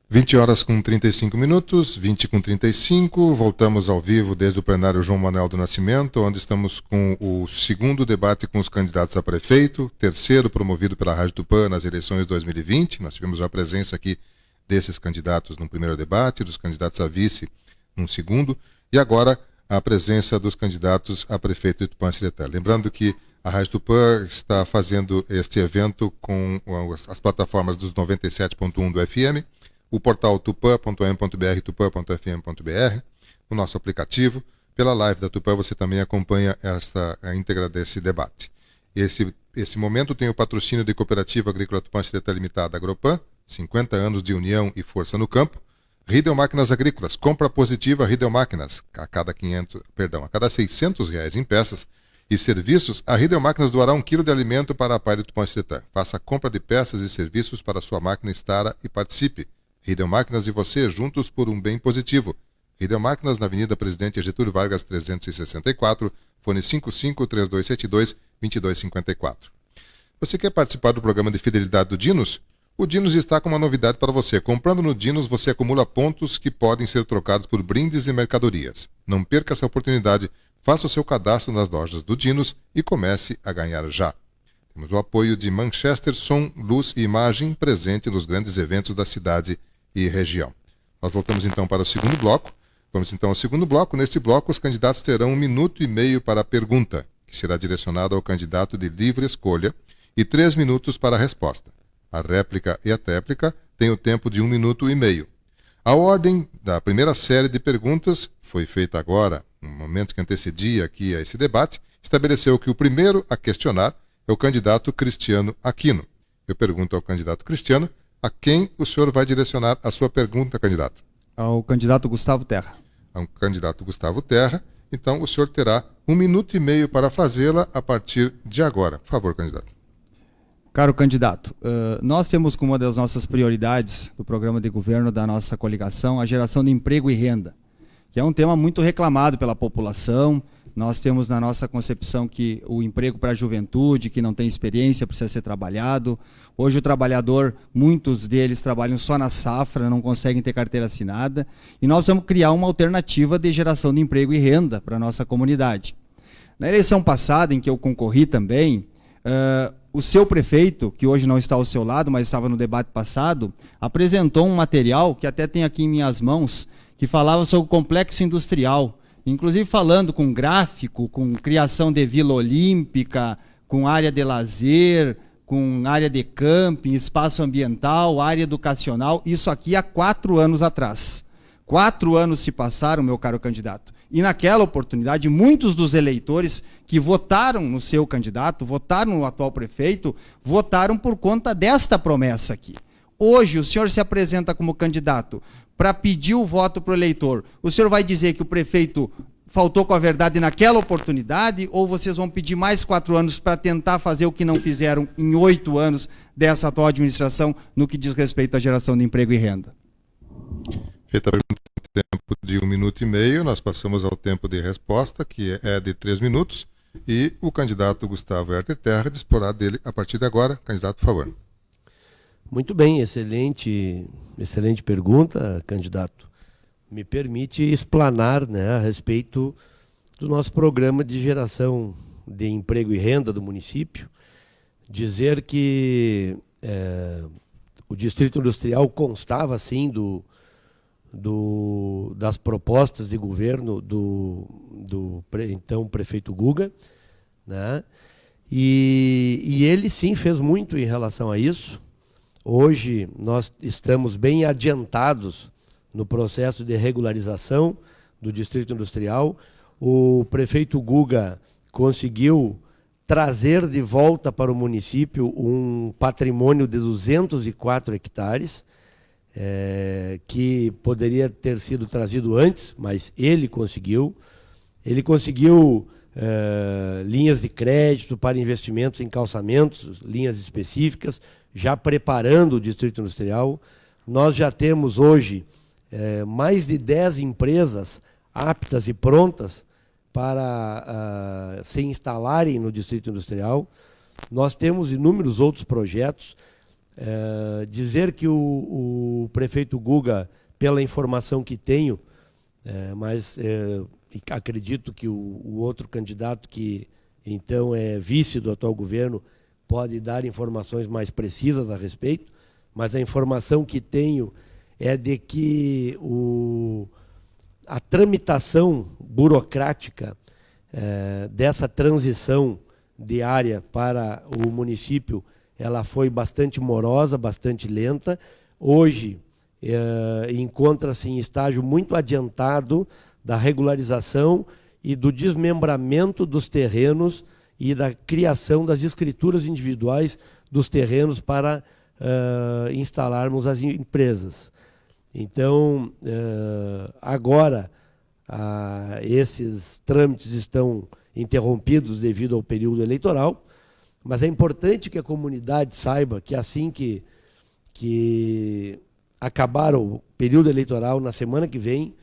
20 horas com 35 minutos, 20 com 35, voltamos ao vivo desde o plenário João Manuel do Nascimento, onde estamos com o segundo debate com os candidatos a prefeito, terceiro promovido pela Rádio Tupã nas eleições de 2020. Nós tivemos a presença aqui desses candidatos no primeiro debate, dos candidatos a vice no segundo, e agora a presença dos candidatos a prefeito de Tupã-Siretã. Lembrando que a Rádio Tupã está fazendo este evento com as plataformas dos 97.1 do FM, o portal tupã.m.br, tupã.fm.br, o nosso aplicativo. Pela live da Tupã você também acompanha a íntegra desse debate. Esse momento tem o patrocínio da Cooperativa Agrícola Tupã-Siretã Limitada, Agropan, 50 anos de união e força no campo. Riedel Máquinas Agrícolas, compra positiva Riedel Máquinas, a cada R$600 em peças e serviços, a Riedel Máquinas doará 1 quilo de alimento para a Pai de Tupã-Siretã. Faça a compra de peças e serviços para a sua máquina estar e participe. Riedel Máquinas e você, juntos por um bem positivo. Riedel Máquinas, na Avenida Presidente Getúlio Vargas, 364, fone 55-3272-2254. Você quer participar do programa de fidelidade do Dinos? O Dinos está com uma novidade para você. Comprando no Dinos, você acumula pontos que podem ser trocados por brindes e mercadorias. Não perca essa oportunidade. Faça o seu cadastro nas lojas do Dinos e comece a ganhar já. Temos o apoio de Manchester Som, Luz e Imagem, presente nos grandes eventos da cidade e região. Nós voltamos então para o segundo bloco. Vamos então ao segundo bloco. Neste bloco, os candidatos terão 1 minuto e meio para a pergunta, que será direcionada ao candidato de livre escolha, e 3 minutos para a resposta. A réplica e a tréplica têm o tempo de 1 minuto e meio. A ordem da primeira série de perguntas foi feita agora, no momento que antecedia aqui a esse debate, estabeleceu que o primeiro a questionar é o candidato Cristiano Aquino. Eu pergunto ao candidato Cristiano, a quem o senhor vai direcionar a sua pergunta, candidato? Ao candidato Gustavo Terra. Ao candidato Gustavo Terra. Então, o senhor terá 1 minuto e meio para fazê-la a partir de agora. Por favor, candidato. Caro candidato, nós temos como uma das nossas prioridades do programa de governo da nossa coligação a geração de emprego e renda, que é um tema muito reclamado pela população. Nós temos na nossa concepção que o emprego para a juventude, que não tem experiência, precisa ser trabalhado. Hoje o trabalhador, muitos deles trabalham só na safra, não conseguem ter carteira assinada. E nós vamos criar uma alternativa de geração de emprego e renda para a nossa comunidade. Na eleição passada, em que eu concorri também, o seu prefeito, que hoje não está ao seu lado, mas estava no debate passado, apresentou um material, que até tem aqui em minhas mãos, que falava sobre o complexo industrial, inclusive falando com gráfico, com criação de vila olímpica, com área de lazer, com área de camping, espaço ambiental, área educacional, isso aqui há 4 anos atrás. 4 anos se passaram, meu caro candidato. E naquela oportunidade, muitos dos eleitores que votaram no seu candidato, votaram no atual prefeito, votaram por conta desta promessa aqui. Hoje, o senhor se apresenta como candidato para pedir o voto para o eleitor. O senhor vai dizer que o prefeito faltou com a verdade naquela oportunidade, ou vocês vão pedir mais 4 anos para tentar fazer o que não fizeram em 8 anos dessa atual administração no que diz respeito à geração de emprego e renda? Feita a pergunta em tempo de 1 minuto e meio, nós passamos ao tempo de resposta, que é de 3 minutos, e o candidato Gustavo Herter Terra disporá dele a partir de agora. Candidato, por favor. Muito bem, excelente pergunta, candidato. Me permite explanar, né, a respeito do nosso programa de geração de emprego e renda do município. Dizer que o Distrito Industrial constava, sim, das propostas de governo do então prefeito Guga, né? E ele, sim, fez muito em relação a isso. Hoje nós estamos bem adiantados no processo de regularização do Distrito Industrial. O prefeito Guga conseguiu trazer de volta para o município um patrimônio de 204 hectares, que poderia ter sido trazido antes, mas ele conseguiu. Ele conseguiu linhas de crédito para investimentos em calçamentos, linhas específicas, já preparando o Distrito Industrial. Nós já temos hoje mais de 10 empresas aptas e prontas para se instalarem no Distrito Industrial. Nós temos inúmeros outros projetos. Dizer que o prefeito Guga, pela informação que tenho, mas acredito que o outro candidato que então é vice do atual governo pode dar informações mais precisas a respeito, mas a informação que tenho é de que a tramitação burocrática dessa transição de área para o município, ela foi bastante morosa, bastante lenta. Hoje encontra-se em estágio muito adiantado da regularização e do desmembramento dos terrenos e da criação das escrituras individuais dos terrenos para instalarmos as empresas. Então, agora, esses trâmites estão interrompidos devido ao período eleitoral, mas é importante que a comunidade saiba que assim que acabar o período eleitoral, na semana que vem,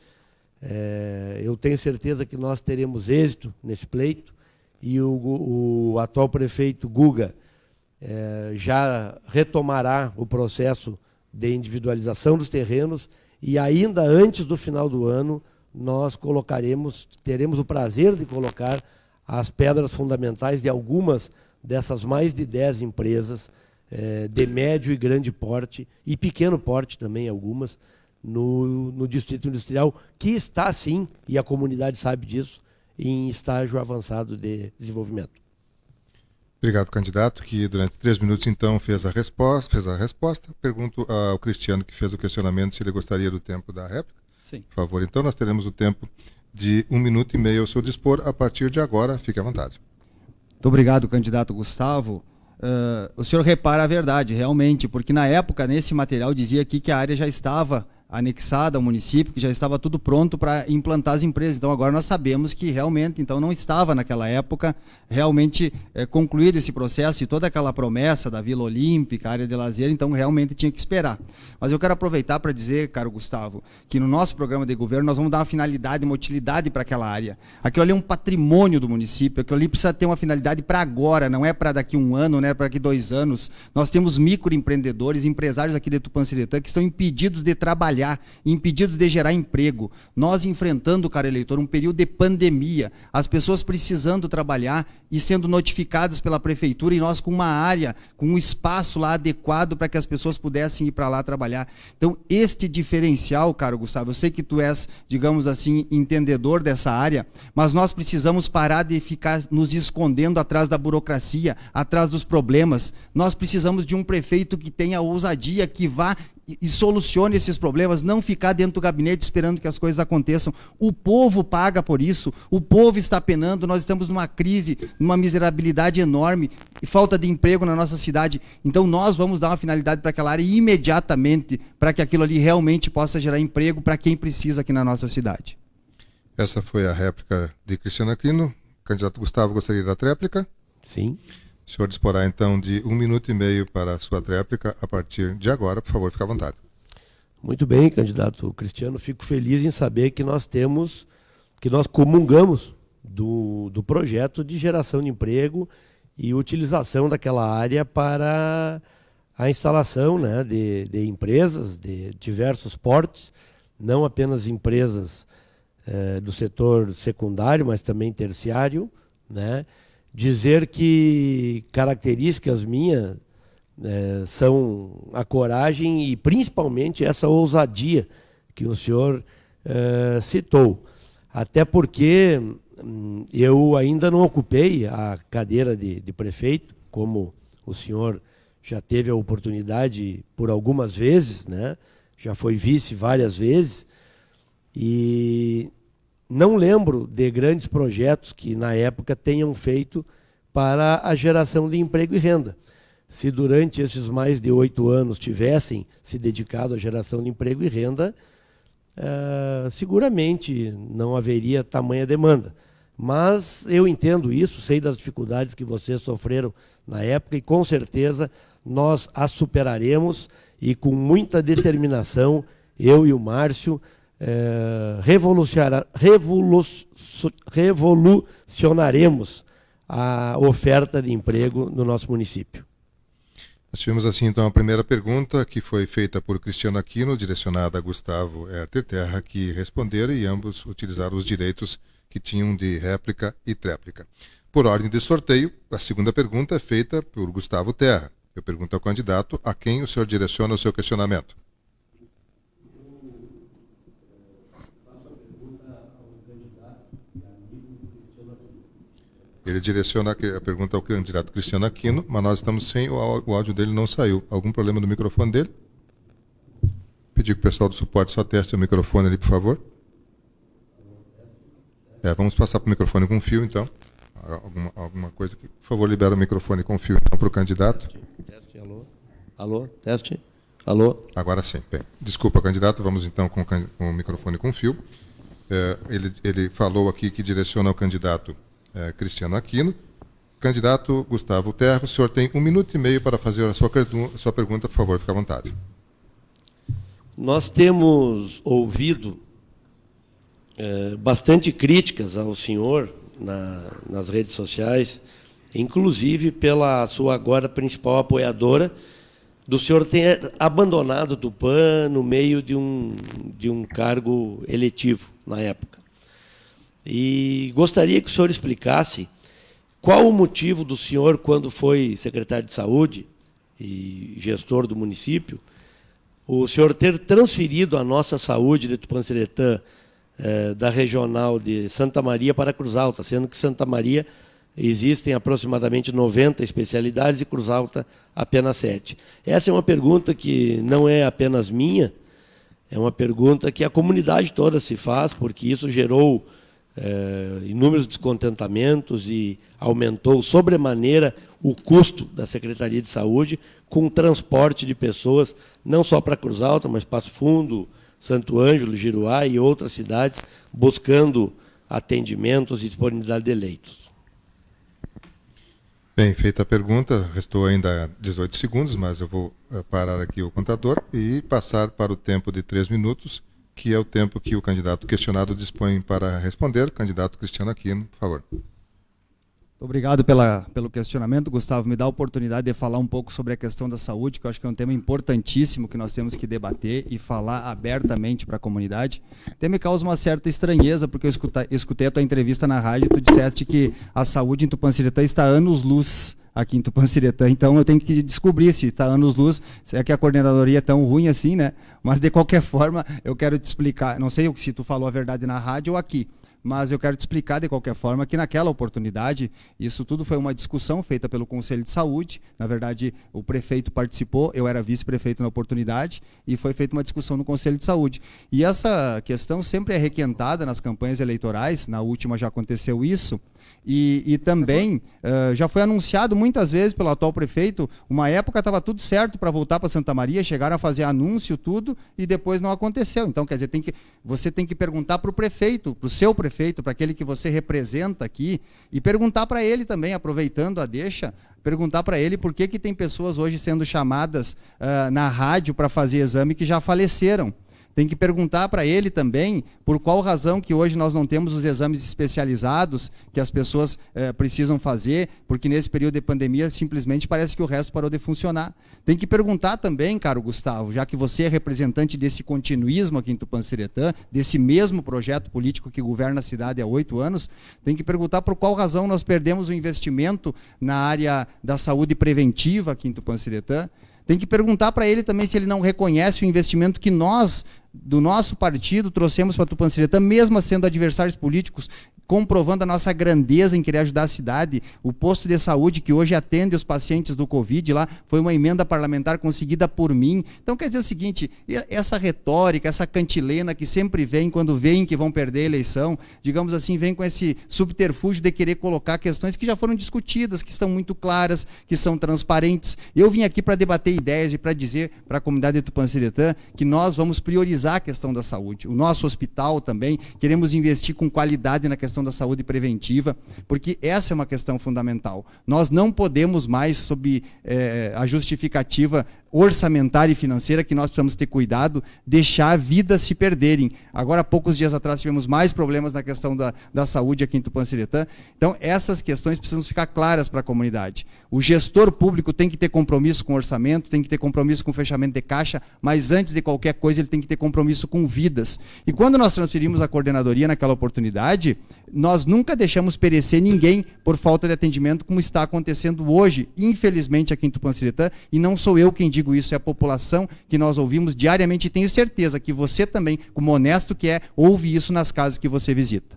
eu tenho certeza que nós teremos êxito nesse pleito e o atual prefeito Guga já retomará o processo de individualização dos terrenos e ainda antes do final do ano nós teremos o prazer de colocar as pedras fundamentais de algumas dessas mais de 10 empresas de médio e grande porte e pequeno porte também algumas no Distrito Industrial, que está sim, e a comunidade sabe disso, em estágio avançado de desenvolvimento. Obrigado, candidato, que durante 3 minutos, então, fez a resposta. Pergunto ao Cristiano, que fez o questionamento, se ele gostaria do tempo da réplica. Sim. Por favor, então, nós teremos o tempo de 1 minuto e meio ao seu dispor. A partir de agora, fique à vontade. Muito obrigado, candidato Gustavo. O senhor repara a verdade, realmente, porque na época, nesse material, dizia aqui que a área já estava anexada ao município, que já estava tudo pronto para implantar as empresas. Então agora nós sabemos que realmente então não estava naquela época realmente concluído esse processo e toda aquela promessa da Vila Olímpica, área de lazer, então realmente tinha que esperar. Mas eu quero aproveitar para dizer, caro Gustavo, que no nosso programa de governo nós vamos dar uma finalidade, uma utilidade para aquela área. Aquilo ali é um patrimônio do município, aquilo ali precisa ter uma finalidade para agora, não é para daqui 1 ano, não é para daqui 2 anos. Nós temos microempreendedores, empresários aqui de Tupã-Seretã que estão impedidos de trabalhar, impedidos de gerar emprego. Nós enfrentando, caro eleitor, um período de pandemia, as pessoas precisando trabalhar e sendo notificadas pela prefeitura e nós com uma área, com um espaço lá adequado para que as pessoas pudessem ir para lá trabalhar. Então, este diferencial, caro Gustavo, eu sei que tu és, digamos assim, entendedor dessa área, mas nós precisamos parar de ficar nos escondendo atrás da burocracia, atrás dos problemas. Nós precisamos de um prefeito que tenha ousadia, que vá e solucione esses problemas, não ficar dentro do gabinete esperando que as coisas aconteçam. O povo paga por isso, o povo está penando, nós estamos numa crise, numa miserabilidade enorme, e falta de emprego na nossa cidade. Então nós vamos dar uma finalidade para aquela área imediatamente, para que aquilo ali realmente possa gerar emprego para quem precisa aqui na nossa cidade. Essa foi a réplica de Cristiano Aquino. Candidato Gustavo, gostaria da tréplica? Sim. O senhor disporá, então, de 1 minuto e meio para a sua tréplica a partir de agora. Por favor, fique à vontade. Muito bem, candidato Cristiano. Fico feliz em saber que nós comungamos do projeto de geração de emprego e utilização daquela área para a instalação, né, de empresas de diversos portes, não apenas empresas do setor secundário, mas também terciário, né? Dizer que características minhas são a coragem e principalmente essa ousadia que o senhor citou. Até porque eu ainda não ocupei a cadeira de prefeito, como o senhor já teve a oportunidade por algumas vezes, né? Já foi vice várias vezes, e não lembro de grandes projetos que, na época, tenham feito para a geração de emprego e renda. Se durante esses mais de 8 anos tivessem se dedicado à geração de emprego e renda, seguramente não haveria tamanha demanda. Mas eu entendo isso, sei das dificuldades que vocês sofreram na época e, com certeza, nós as superaremos e, com muita determinação, eu e o Márcio, revolucionaremos a oferta de emprego no nosso município. Nós tivemos assim então a primeira pergunta, que foi feita por Cristiano Aquino, direcionada a Gustavo Herter Terra, que responderam e ambos utilizaram os direitos que tinham de réplica e tréplica. Por ordem de sorteio, a segunda pergunta é feita por Gustavo Terra. Eu pergunto ao candidato a quem o senhor direciona o seu questionamento. Ele direciona a pergunta ao candidato Cristiano Aquino, mas nós estamos sem, o áudio dele não saiu. Algum problema no microfone dele? Pedir que o pessoal do suporte só teste o microfone ali, por favor. Vamos passar para o microfone com fio, então. Alguma coisa que... Por favor, libera o microfone com fio, então, para o candidato. Teste, alô? Alô? Teste? Alô? Agora sim. Bem, desculpa, candidato, vamos então com o microfone com fio. Ele falou aqui que direciona ao candidato Cristiano Aquino. Candidato Gustavo Terra, o senhor tem 1 minuto e meio para fazer a sua pergunta, por favor, fique à vontade. Nós temos ouvido bastante críticas ao senhor nas redes sociais, inclusive pela sua agora principal apoiadora, do senhor ter abandonado o Tupã no meio de um cargo eletivo na época. E gostaria que o senhor explicasse qual o motivo do senhor, quando foi secretário de Saúde e gestor do município, o senhor ter transferido a nossa saúde de Tupanciretã da regional de Santa Maria para Cruz Alta, sendo que Santa Maria existem aproximadamente 90 especialidades e Cruz Alta apenas 7. Essa é uma pergunta que não é apenas minha, é uma pergunta que a comunidade toda se faz, porque isso gerou inúmeros descontentamentos e aumentou sobremaneira o custo da Secretaria de Saúde com o transporte de pessoas, não só para Cruz Alta, mas Passo Fundo, Santo Ângelo, Giruá e outras cidades, buscando atendimentos e disponibilidade de leitos. Bem, feita a pergunta, restou ainda 18 segundos, mas eu vou parar aqui o contador e passar para o tempo de 3 minutos, que é o tempo que o candidato questionado dispõe para responder. Candidato Cristiano Aquino, por favor. Obrigado pelo questionamento, Gustavo. Me dá a oportunidade de falar um pouco sobre a questão da saúde, que eu acho que é um tema importantíssimo que nós temos que debater e falar abertamente para a comunidade. Até me causa uma certa estranheza, porque eu escutei a tua entrevista na rádio e tu disseste que a saúde em Tupanciretã está anos-luz aqui em Tupanciretã, então eu tenho que descobrir se está anos-luz, se é que a coordenadoria é tão ruim assim, né? Mas, de qualquer forma, eu quero te explicar, não sei se tu falou a verdade na rádio ou aqui, mas eu quero te explicar, de qualquer forma, que naquela oportunidade, isso tudo foi uma discussão feita pelo Conselho de Saúde. Na verdade, o prefeito participou, eu era vice-prefeito na oportunidade, e foi feita uma discussão no Conselho de Saúde. E essa questão sempre é requentada nas campanhas eleitorais, na última já aconteceu isso, e também já foi anunciado muitas vezes pelo atual prefeito, uma época estava tudo certo para voltar para Santa Maria, chegaram a fazer anúncio, tudo, e depois não aconteceu. Então, quer dizer, você tem que perguntar para o prefeito, para o seu prefeito, para aquele que você representa aqui, e perguntar para ele também, aproveitando a deixa, perguntar para ele por que tem pessoas hoje sendo chamadas na rádio para fazer exame que já faleceram. Tem que perguntar para ele também por qual razão que hoje nós não temos os exames especializados que as pessoas precisam fazer, porque nesse período de pandemia simplesmente parece que o resto parou de funcionar. Tem que perguntar também, caro Gustavo, já que você é representante desse continuismo aqui em Tupanciretã, desse mesmo projeto político que governa a cidade há 8 anos, tem que perguntar por qual razão nós perdemos o investimento na área da saúde preventiva aqui em Tupanciretã. Tem que perguntar para ele também se ele não reconhece o investimento que nós, do nosso partido, trouxemos para Tupanciretã, mesmo sendo adversários políticos, comprovando a nossa grandeza em querer ajudar a cidade. O posto de saúde que hoje atende os pacientes do Covid lá, foi uma emenda parlamentar conseguida por mim. Então quer dizer o seguinte, essa retórica, essa cantilena que sempre vem quando veem que vão perder a eleição, digamos assim, vem com esse subterfúgio de querer colocar questões que já foram discutidas, que estão muito claras, que são transparentes. Eu vim aqui para debater ideias e para dizer para a comunidade de Tupanciretã que nós vamos priorizar a questão da saúde. O nosso hospital também, queremos investir com qualidade na questão da saúde preventiva, porque essa é uma questão fundamental. Nós não podemos mais, sob a justificativa orçamentária e financeira que nós precisamos ter cuidado, deixar vidas se perderem. Agora, há poucos dias atrás, tivemos mais problemas na questão da saúde aqui em Tupã-Siretã. Então, essas questões precisam ficar claras para a comunidade. O gestor público tem que ter compromisso com o orçamento, tem que ter compromisso com o fechamento de caixa, mas antes de qualquer coisa, ele tem que ter compromisso com vidas. E quando nós transferimos a coordenadoria naquela oportunidade, nós nunca deixamos perecer ninguém por falta de atendimento, como está acontecendo hoje, infelizmente, aqui em Tupã-Siretã, e não sou eu quem digo isso, é a população que nós ouvimos diariamente, e tenho certeza que você também, como honesto que é, ouve isso nas casas que você visita.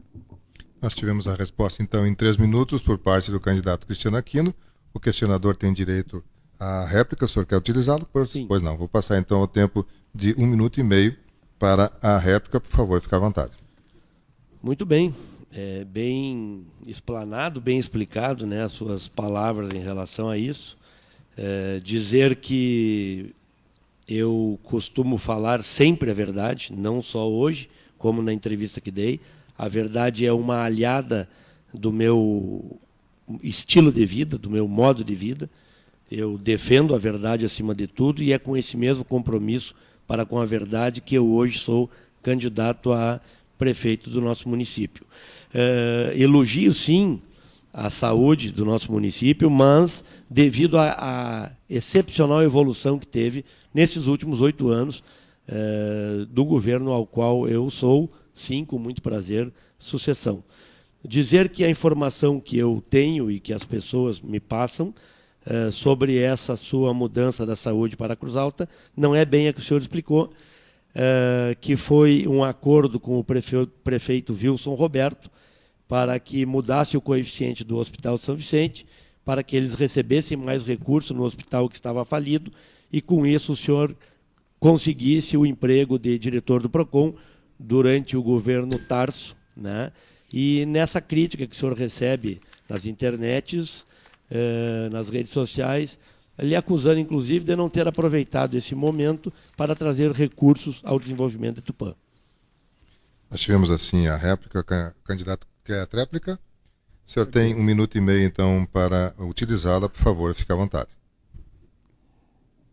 Nós tivemos a resposta, então, em 3 minutos, por parte do candidato Cristiano Aquino. O questionador tem direito à réplica, o senhor quer utilizá-lo? Pois não, vou passar, então, o tempo de 1 minuto e meio para a réplica, por favor, fique à vontade. Muito bem. Bem explanado, bem explicado, né, as suas palavras em relação a isso. Dizer que eu costumo falar sempre a verdade, não só hoje, como na entrevista que dei. A verdade é uma aliada do meu estilo de vida, do meu modo de vida. Eu defendo a verdade acima de tudo e é com esse mesmo compromisso para com a verdade que eu hoje sou candidato a prefeito do nosso município. Elogio, sim, a saúde do nosso município, mas devido à excepcional evolução que teve nesses últimos 8 anos do governo ao qual eu sou, sim, com muito prazer, sucessão. Dizer que a informação que eu tenho e que as pessoas me passam sobre essa sua mudança da saúde para a Cruz Alta não é bem a que o senhor explicou, que foi um acordo com o prefeito Wilson Roberto para que mudasse o coeficiente do Hospital São Vicente, para que eles recebessem mais recursos no hospital que estava falido, e com isso o senhor conseguisse o emprego de diretor do PROCON durante o governo Tarso, né? E nessa crítica que o senhor recebe nas internets, nas redes sociais, lhe acusando, inclusive, de não ter aproveitado esse momento para trazer recursos ao desenvolvimento de Tupã. Nós tivemos, assim, a réplica. O candidato quer a tréplica? O senhor tem 1 minuto e meio, então, para utilizá-la. Por favor, fique à vontade.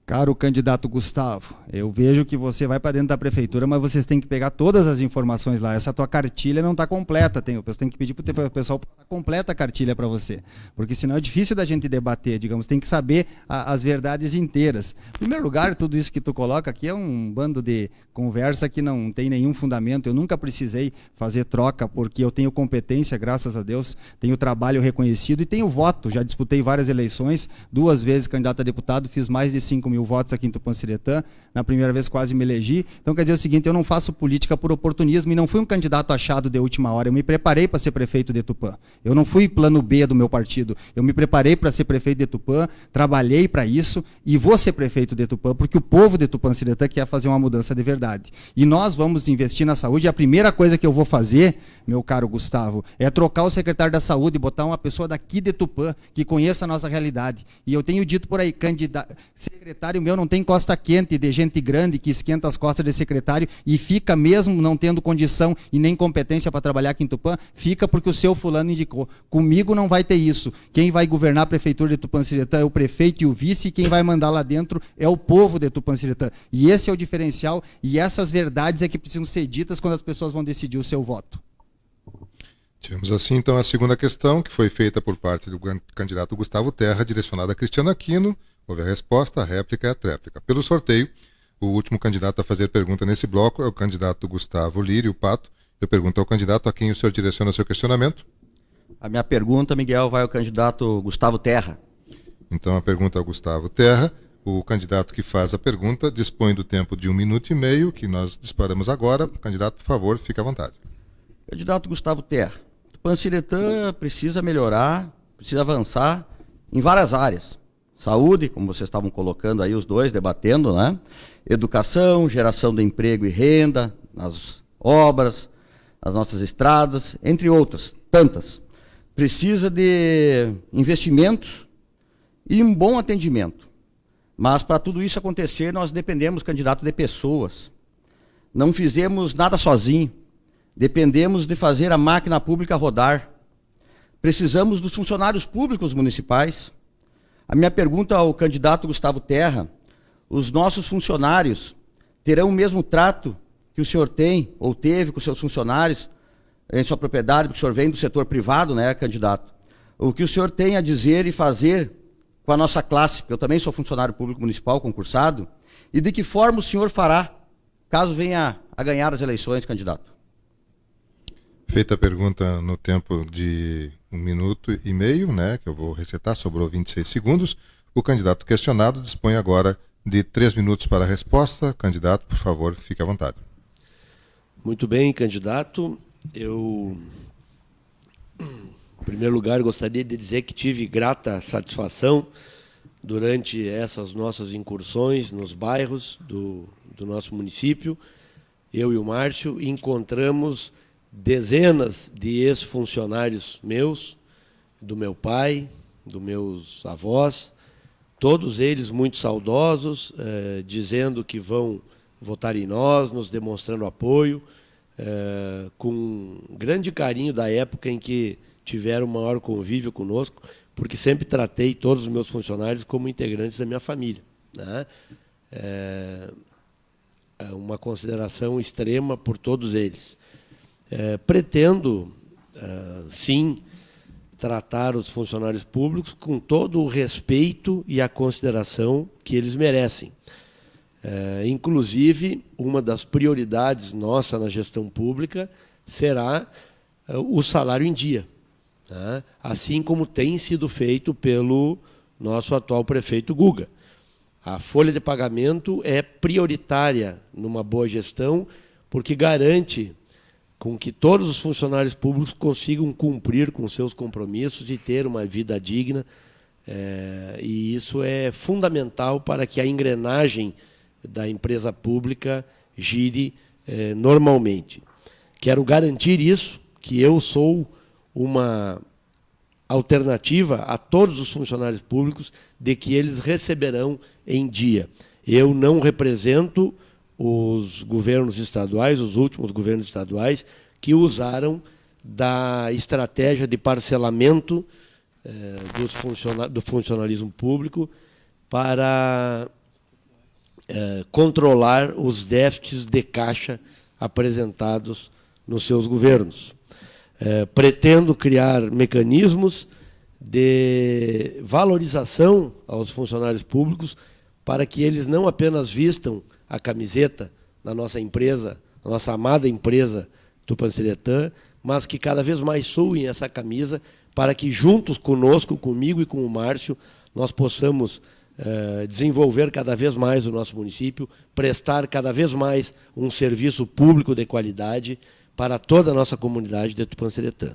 Caro candidato Gustavo, eu vejo que você vai para dentro da prefeitura, mas vocês têm que pegar todas as informações lá. Essa tua cartilha não está completa. Tem que pedir para o pessoal passar completa a cartilha para você. Porque senão é difícil da gente debater, digamos. Tem que saber as verdades inteiras. Em primeiro lugar, tudo isso que tu coloca aqui é um bando de conversa que não tem nenhum fundamento. Eu nunca precisei fazer troca, porque eu tenho competência, graças a Deus, tenho trabalho reconhecido e tenho voto. Já disputei várias eleições, 2 vezes candidato a deputado, fiz mais de 5.000 votos aqui em Tupã-Siretã, na primeira vez quase me elegi. Então quer dizer o seguinte, eu não faço política por oportunismo e não fui um candidato achado de última hora, eu me preparei para ser prefeito de Tupã. Eu não fui plano B do meu partido, eu me preparei para ser prefeito de Tupã, trabalhei para isso e vou ser prefeito de Tupã, porque o povo de Tupã-Siretã quer fazer uma mudança de verdade. E nós vamos investir na saúde, e a primeira coisa que eu vou fazer, meu caro Gustavo, é trocar o secretário da saúde e botar uma pessoa daqui de Tupã, que conheça a nossa realidade. E eu tenho dito por aí, secretário meu não tem costa quente de gente grande que esquenta as costas de secretário e fica mesmo não tendo condição e nem competência para trabalhar aqui em Tupã, fica porque o seu fulano indicou. Comigo não vai ter isso. Quem vai governar a prefeitura de Tupã-Siretã é o prefeito e o vice, e quem vai mandar lá dentro é o povo de Tupã-Siretã. E esse é o diferencial, e essas verdades é que precisam ser ditas quando as pessoas vão decidir o seu voto. Tivemos assim, então, a segunda questão, que foi feita por parte do candidato Gustavo Terra, direcionada a Cristiano Aquino. Houve a resposta, a réplica e a tréplica. Pelo sorteio, o último candidato a fazer pergunta nesse bloco é o candidato Gustavo Lírio Pato. Eu pergunto ao candidato a quem o senhor direciona o seu questionamento. A minha pergunta, Miguel, vai ao candidato Gustavo Terra. Então, a pergunta ao Gustavo Terra. O candidato que faz a pergunta dispõe do tempo de 1 minuto e meio, que nós disparamos agora. Candidato, por favor, fique à vontade. Candidato Gustavo Terra, Tupã-Siretã precisa melhorar, precisa avançar em várias áreas. Saúde, como vocês estavam colocando aí, os dois debatendo, né? Educação, geração de emprego e renda, nas obras, as nossas estradas, entre outras, tantas. Precisa de investimentos e um bom atendimento. Mas para tudo isso acontecer, nós dependemos, candidato, de pessoas. Não fizemos nada sozinho. Dependemos de fazer a máquina pública rodar. Precisamos dos funcionários públicos municipais. A minha pergunta ao candidato Gustavo Terra, os nossos funcionários terão o mesmo trato que o senhor tem ou teve com seus funcionários em sua propriedade, porque o senhor vem do setor privado, né, candidato? O que o senhor tem a dizer e fazer com a nossa classe, porque eu também sou funcionário público municipal concursado, e de que forma o senhor fará, caso venha a ganhar as eleições, candidato? Feita a pergunta no tempo de 1 minuto e meio, né, que eu vou recitar, sobrou 26 segundos, o candidato questionado dispõe agora de 3 minutos para a resposta. Candidato, por favor, fique à vontade. Muito bem, candidato. Eu, em primeiro lugar, gostaria de dizer que tive grata satisfação durante essas nossas incursões nos bairros do nosso município. Eu e o Márcio encontramos dezenas de ex-funcionários meus, do meu pai, dos meus avós, todos eles muito saudosos, dizendo que vão votar em nós, nos demonstrando apoio, com grande carinho da época em que tiveram maior convívio conosco, porque sempre tratei todos os meus funcionários como integrantes da minha família, né? Uma consideração extrema por todos eles. Pretendo, sim, tratar os funcionários públicos com todo o respeito e a consideração que eles merecem. Inclusive, uma das prioridades nossa na gestão pública será o salário em dia, né? Assim como tem sido feito pelo nosso atual prefeito Guga. A folha de pagamento é prioritária numa boa gestão, porque garante com que todos os funcionários públicos consigam cumprir com seus compromissos e ter uma vida digna, e isso é fundamental para que a engrenagem da empresa pública gire normalmente. Quero garantir isso, que eu sou uma alternativa a todos os funcionários públicos, de que eles receberão em dia. Eu não represento os governos estaduais, os últimos governos estaduais, que usaram da estratégia de parcelamento do funcionalismo público para controlar os déficits de caixa apresentados nos seus governos. Pretendo criar mecanismos de valorização aos funcionários públicos para que eles não apenas vistam a camiseta da nossa empresa, a nossa amada empresa Tupanceretã, mas que cada vez mais suem essa camisa para que juntos conosco, comigo e com o Márcio, nós possamos desenvolver cada vez mais o nosso município, prestar cada vez mais um serviço público de qualidade para toda a nossa comunidade de Tupanceretã.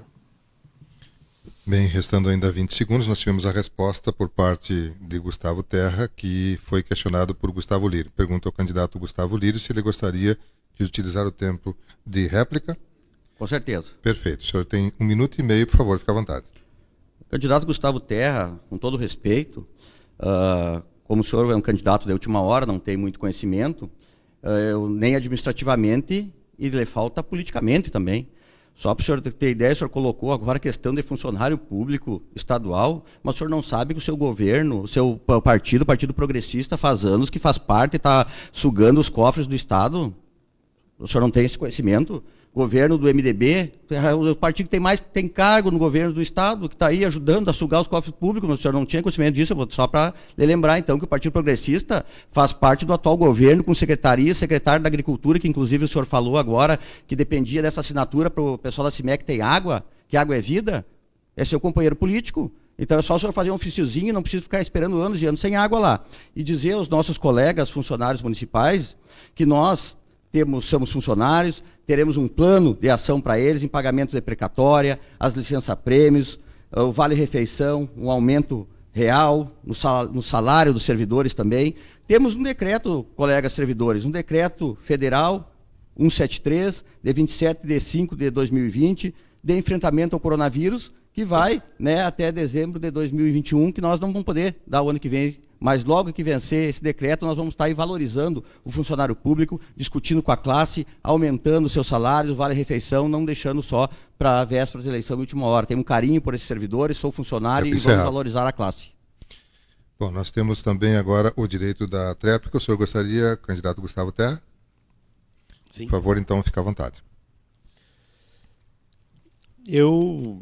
Bem, restando ainda 20 segundos, nós tivemos a resposta por parte de Gustavo Terra, que foi questionado por Gustavo Lírio. Pergunta ao candidato Gustavo Lírio se ele gostaria de utilizar o tempo de réplica. Com certeza. Perfeito. O senhor tem 1 minuto e meio, por favor, fique à vontade. Candidato Gustavo Terra, com todo respeito, como o senhor é um candidato de última hora, não tem muito conhecimento, nem administrativamente, e lhe falta politicamente também. Só para o senhor ter ideia, o senhor colocou agora a questão de funcionário público estadual, mas o senhor não sabe que o seu governo, o seu partido, o Partido Progressista, faz anos que faz parte e está sugando os cofres do Estado? O senhor não tem esse conhecimento? Governo do MDB, o partido que tem cargo no governo do Estado, que está aí ajudando a sugar os cofres públicos, mas o senhor não tinha conhecimento disso, só para lembrar então que o Partido Progressista faz parte do atual governo, com secretário da Agricultura, que inclusive o senhor falou agora, que dependia dessa assinatura para o pessoal da CIMEC ter água, que água é vida, é seu companheiro político. Então é só o senhor fazer um ofíciozinho, não precisa ficar esperando anos e anos sem água lá. E dizer aos nossos colegas funcionários municipais que nós somos funcionários, teremos um plano de ação para eles em pagamento de precatória, as licença-prêmios, o vale-refeição, um aumento real no salário dos servidores também. Temos um decreto, colegas servidores, um decreto federal 173, de 27 de 5 de 2020, de enfrentamento ao coronavírus, que vai, né, até dezembro de 2021, que nós não vamos poder dar o ano que vem, mas logo que vencer esse decreto, nós vamos estar aí valorizando o funcionário público, discutindo com a classe, aumentando os seus salários, vale-refeição, não deixando só para vésperas de eleição e última hora. Tenho um carinho por esses servidores, sou funcionário e vamos valorizar a classe. Bom, nós temos também agora o direito da tréplica. O senhor gostaria, candidato Gustavo Terra? Sim. Por favor, então, fique à vontade. Eu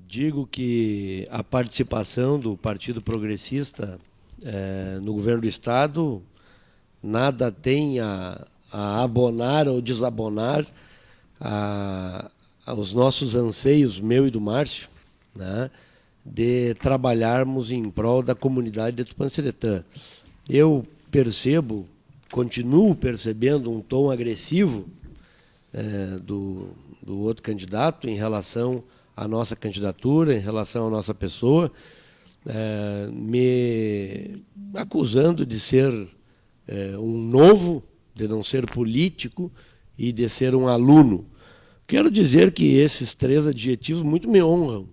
digo que a participação do Partido Progressista no governo do Estado nada tem a abonar ou desabonar aos nossos anseios, meu e do Márcio, né, de trabalharmos em prol da comunidade de Tupã-Seretã. Eu percebo, continuo percebendo um tom agressivo do outro candidato em relação à nossa candidatura, em relação à nossa pessoa, me acusando de ser um novo, de não ser político e de ser um aluno. Quero dizer que esses 3 adjetivos muito me honram,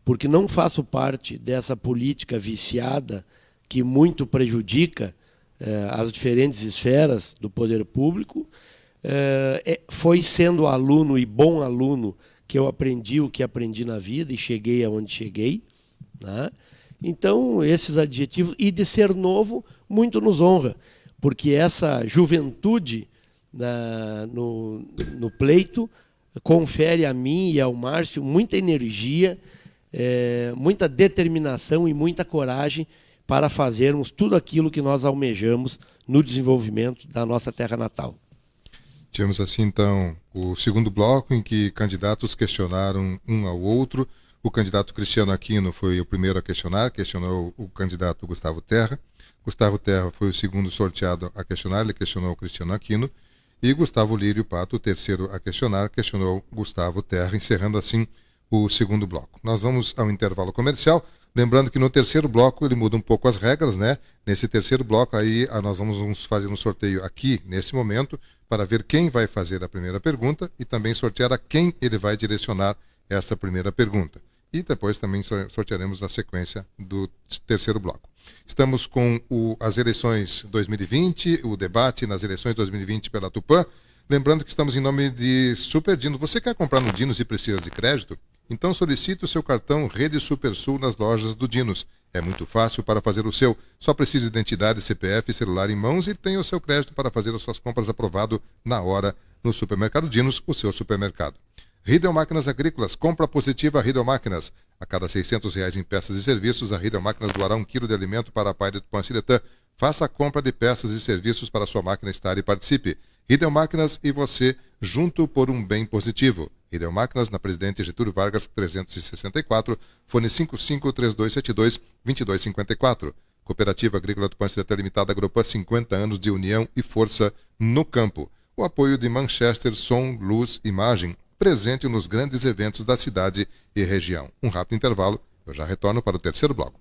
porque não faço parte dessa política viciada que muito prejudica as diferentes esferas do poder público. Foi sendo aluno e bom aluno que eu aprendi o que aprendi na vida e cheguei aonde cheguei, né? Então, esses adjetivos, e de ser novo, muito nos honra, porque essa juventude no pleito confere a mim e ao Márcio muita energia, muita determinação e muita coragem para fazermos tudo aquilo que nós almejamos no desenvolvimento da nossa terra natal. Tivemos assim, então, o segundo bloco em que candidatos questionaram um ao outro. O candidato Cristiano Aquino foi o primeiro a questionar, questionou o candidato Gustavo Terra. Gustavo Terra foi o segundo sorteado a questionar, ele questionou o Cristiano Aquino. E Gustavo Lírio Pato, o terceiro a questionar, questionou Gustavo Terra, encerrando assim o segundo bloco. Nós vamos ao intervalo comercial, lembrando que no terceiro bloco ele muda um pouco as regras, né? Nesse terceiro bloco aí nós vamos fazer um sorteio aqui, nesse momento, para ver quem vai fazer a primeira pergunta e também sortear a quem ele vai direcionar essa primeira pergunta. E depois também sortearemos na sequência do terceiro bloco. Estamos com as eleições 2020, o debate nas eleições 2020 pela Tupã. Lembrando que estamos em nome de Super Dinos. Você quer comprar no Dinos e precisa de crédito? Então solicite o seu cartão Rede Supersul nas lojas do Dinos. É muito fácil para fazer o seu. Só precisa de identidade, CPF e celular em mãos e tenha o seu crédito para fazer as suas compras aprovado na hora no Supermercado Dinos, o seu supermercado. Riedel Máquinas Agrícolas, compra positiva Riedel Máquinas. A cada R$600 em peças e serviços, a Riedel Máquinas doará 1 quilo de alimento para a Pai de Tupã-Seretã. Faça a compra de peças e serviços para a sua máquina estar e participe. Riedel Máquinas e você, junto por um bem positivo. Riedel Máquinas, na Presidente Getúlio Vargas, 364, fone 55-3272-2254. Cooperativa Agrícola Tupã-Seretã Limitada, Agropan, 50 anos de união e força no campo. O apoio de Manchester Som, Luz, Imagem, presente nos grandes eventos da cidade e região. Um rápido intervalo, eu já retorno para o terceiro bloco.